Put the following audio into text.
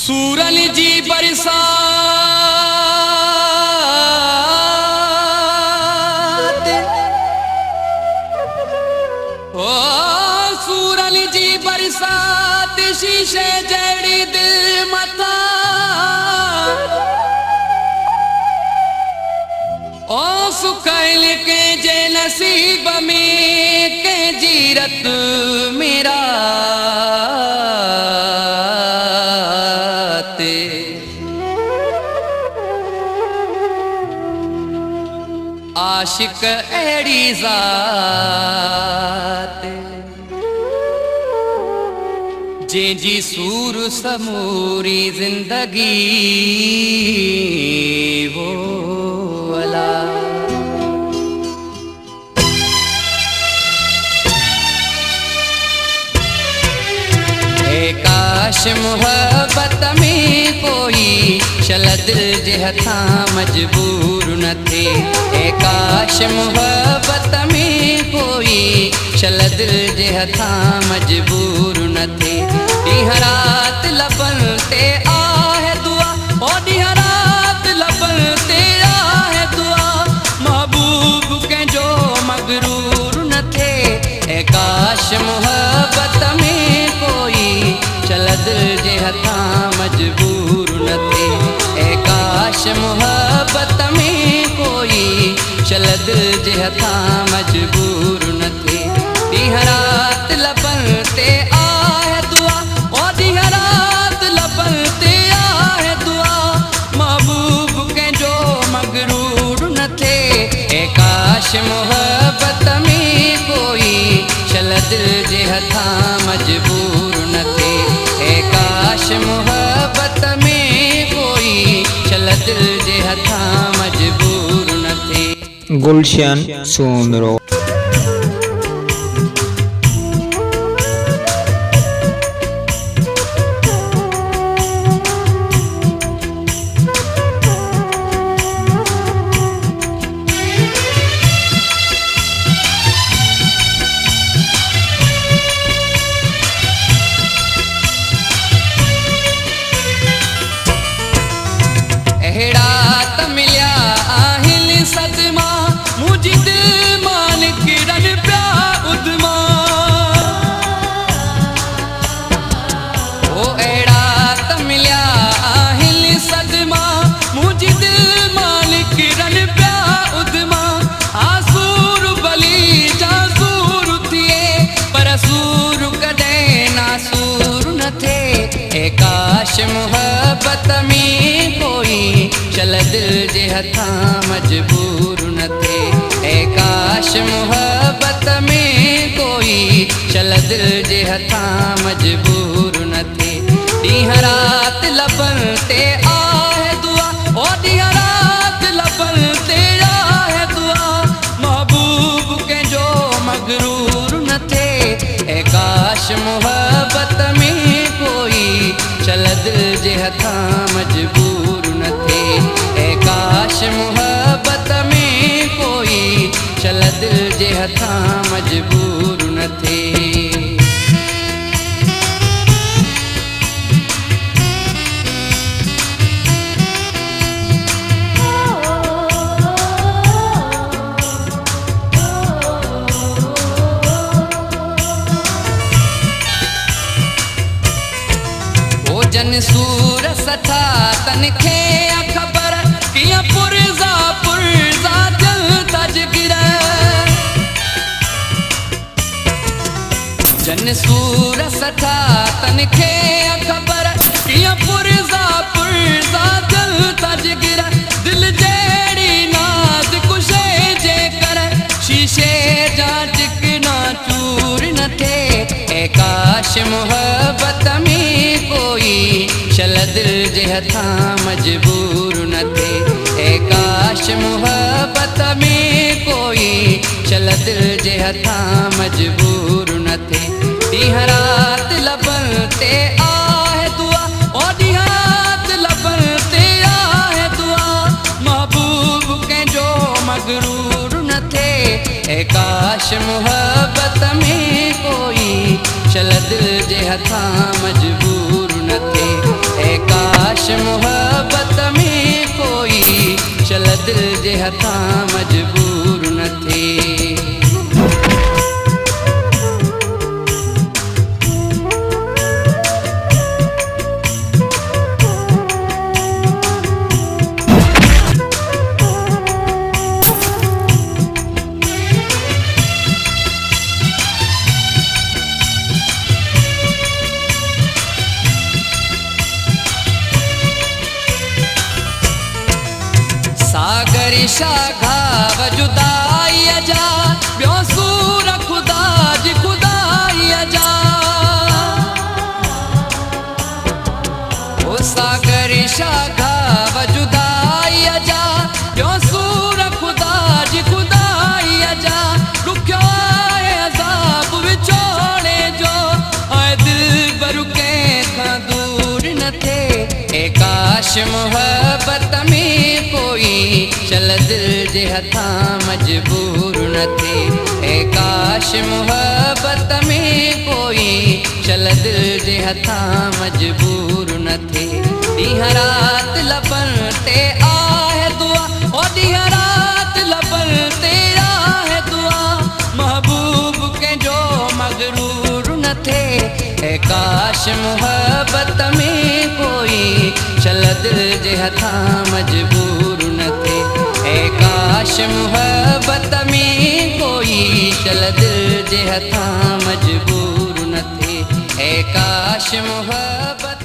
सूरन जी बरसात, ओ सूरन जी बरसात शीशे जड़ी दिल मथा, ओ सुखल के जे नसीब में के जीरत मेरा आशिक एड़ी ज़ात जी सूर समूरी जिंदगी वो अला। काश मोहब्बत में कोई शल दिल जे हथा मजबूर न थे, काश मोहब्बत में कोई शल दिल जे हथा मजबूर न थे। ॾींहं रात लबन ते आहे दुआ, ओ ॾींहं रात लबन ते आहे दुआ, महबूब कंहिंजो मगरूर न थे। काश मोहब्बत में कोई चल दिल जे हथा मजबूर न थे, काश मोहब्बत में कोई चल दिल जे हथा मजबूर न थे। ॾींहं रात लबन ते आहे दुआ, ओ ॾींहं रात लबन ते आहे दुआ, महबूब कंहिंजो मगरूर न थे। काश मोहब्बत में कोई चल दिल जे हथा मजबूर न थे, काश मोहब्बत में कोई चल दिल जे हथा मजबूर न थे। गुलशन सोमरो काश मोहब्बत में कोई चल दिल जे हथा मजबूर न थे, काश मोहब्बत में कोई चल दिल जे हथा मजबूर न थे। ॾींहं रात लबन ते आहे दुआ, ओ ॾींहं रात लबन ते आहे दुआ, महबूब कंहिंजो मगरूर न थे। काश मोहब्बत में कोई चल दिल जे हथा मजबूर न थे, काश मोहब्बत में कोई चल दिल जे हथा मजबूर न थे। जन सूर सथा तन खे ख़बर कीअं पुरज़ा पुरज़ा दिल तज गिर, जन सूर सथा तन खे ख़बर कीअं पुरज़ा पुरज़ा दिल तज गिर। दिल जहिड़ी नाज़ कुशे जे कर शीशे जा चिकना चूर न थे, काश मोहब्बत में कोई चल दिल जे हथा मजबूर न थे, काश मोहब्बत में कोई चल दिल जे हथा मजबूर न थे। ॾींहं रात लबन ते आहे दुआ, ओ ॾींहं रात लबन ते आहे दुआ, महबूब कंहिंजो मगरूर न थे। काश मोहब्बत में कोई चल दिल जे हथा मजबूर न थे, दिल जे हथां मजबूर न थे। सागरी शाघाव जुदाईअ जा ॿियो सूर ख़ुदा जी ख़ुदाईअ जा। ओ सागरी शाघाव जुदाईअ जा ॿियो सूर ख़ुदा जी ख़ुदाईअ जा। ॾुखियो आहे अज़ाब विछोड़े जो ऐं दिल भर कंहिंखां दूर न थिए। ए काश मोहबत में कोई चल दिल जे हथां मजबूर न थे। ए काश मोहबत में कोई चल दिल जे हथां मजबूर न थे। ॾींहं राति लबनि ते आहे दुआ, ओ ॾींहं राति लबनि ते आहे दुआ, महबूब कंहिंजो मगरूर न थे। ए काश मोहबत में कोई चल दिल जे हथां मजबूर न थे। ए काश मोहबत में कोई चल दिल जे हथां मजबूर न थे। ए काश मोहबत